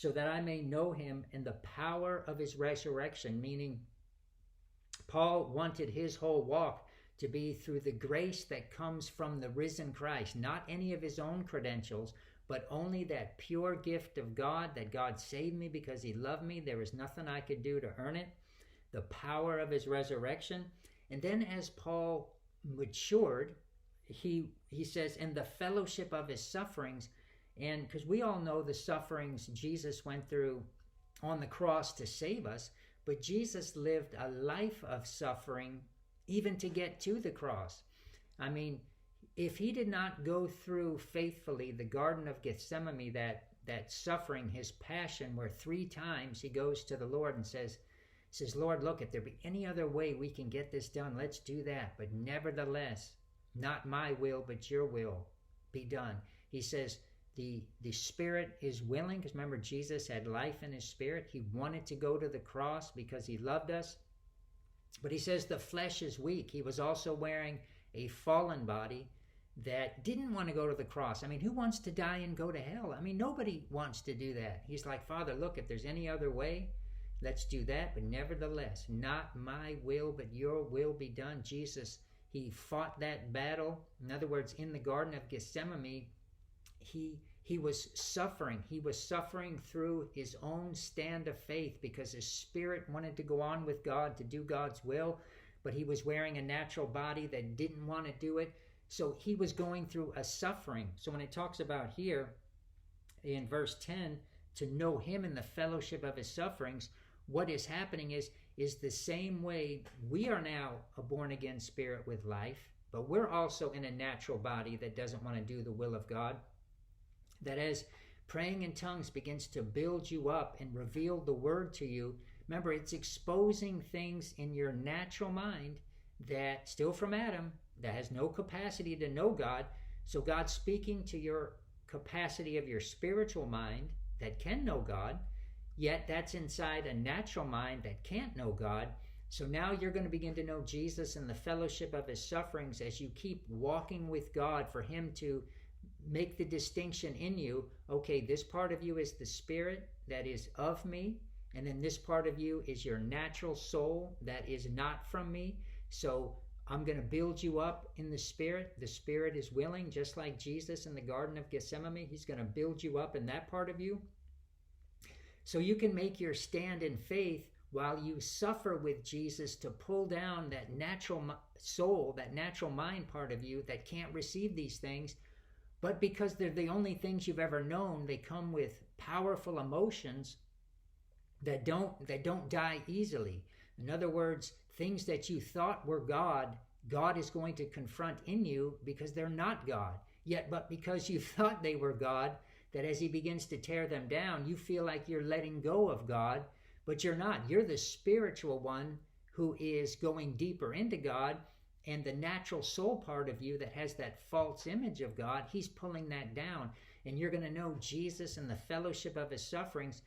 so that I may know him and the power of his resurrection. Meaning, Paul wanted his whole walk to be through the grace that comes from the risen Christ, not any of his own credentials, but only that pure gift of God, that God saved me because he loved me. There was nothing I could do to earn it. The power of his resurrection. And then as Paul matured, he says, in the fellowship of his sufferings. And because we all know the sufferings Jesus went through on the cross to save us, but Jesus lived a life of suffering even to get to the cross. I mean, if he did not go through faithfully the Garden of Gethsemane, that suffering, his passion, where 3 times he goes to the Lord and says, Lord, look, if there be any other way we can get this done, let's do that. But nevertheless, not my will, but your will be done. He says, the spirit is willing, because remember, Jesus had life in his spirit. He wanted to go to the cross because he loved us. But he says the flesh is weak. He was also wearing a fallen body that didn't want to go to the cross. I mean, who wants to die and go to hell? I mean, nobody wants to do that. He's like, Father, look, if there's any other way, let's do that. But nevertheless, not my will, but your will be done. Jesus, he fought that battle. In other words, in the Garden of Gethsemane, he was suffering. He was suffering through his own stand of faith because his spirit wanted to go on with God, to do God's will, but he was wearing a natural body that didn't want to do it. So he was going through a suffering. So when it talks about here in verse 10, to know him in the fellowship of his sufferings, what is happening is the same way we are now a born-again spirit with life, but we're also in a natural body that doesn't want to do the will of God. That as praying in tongues begins to build you up and reveal the word to you, remember, it's exposing things in your natural mind that, still from Adam, that has no capacity to know God. So God's speaking to your capacity of your spiritual mind that can know God, yet that's inside a natural mind that can't know God. So now you're going to begin to know Jesus and the fellowship of his sufferings as you keep walking with God, for him to make the distinction in you. Okay, this part of you is the spirit that is of me, and then this part of you is your natural soul that is not from me. So I'm going to build you up in the spirit. The spirit is willing, just like Jesus in the Garden of Gethsemane. He's going to build you up in that part of you, so you can make your stand in faith while you suffer with Jesus to pull down that natural soul, that natural mind part of you that can't receive these things. But because they're the only things you've ever known, they come with powerful emotions that don't die easily. In other words, things that you thought were God is going to confront in you because they're not God. Yet, but because you thought they were God, that as he begins to tear them down, you feel like you're letting go of God, but you're not. You're the spiritual one who is going deeper into God. And the natural soul part of you that has that false image of God, he's pulling that down. And you're going to know Jesus and the fellowship of his sufferings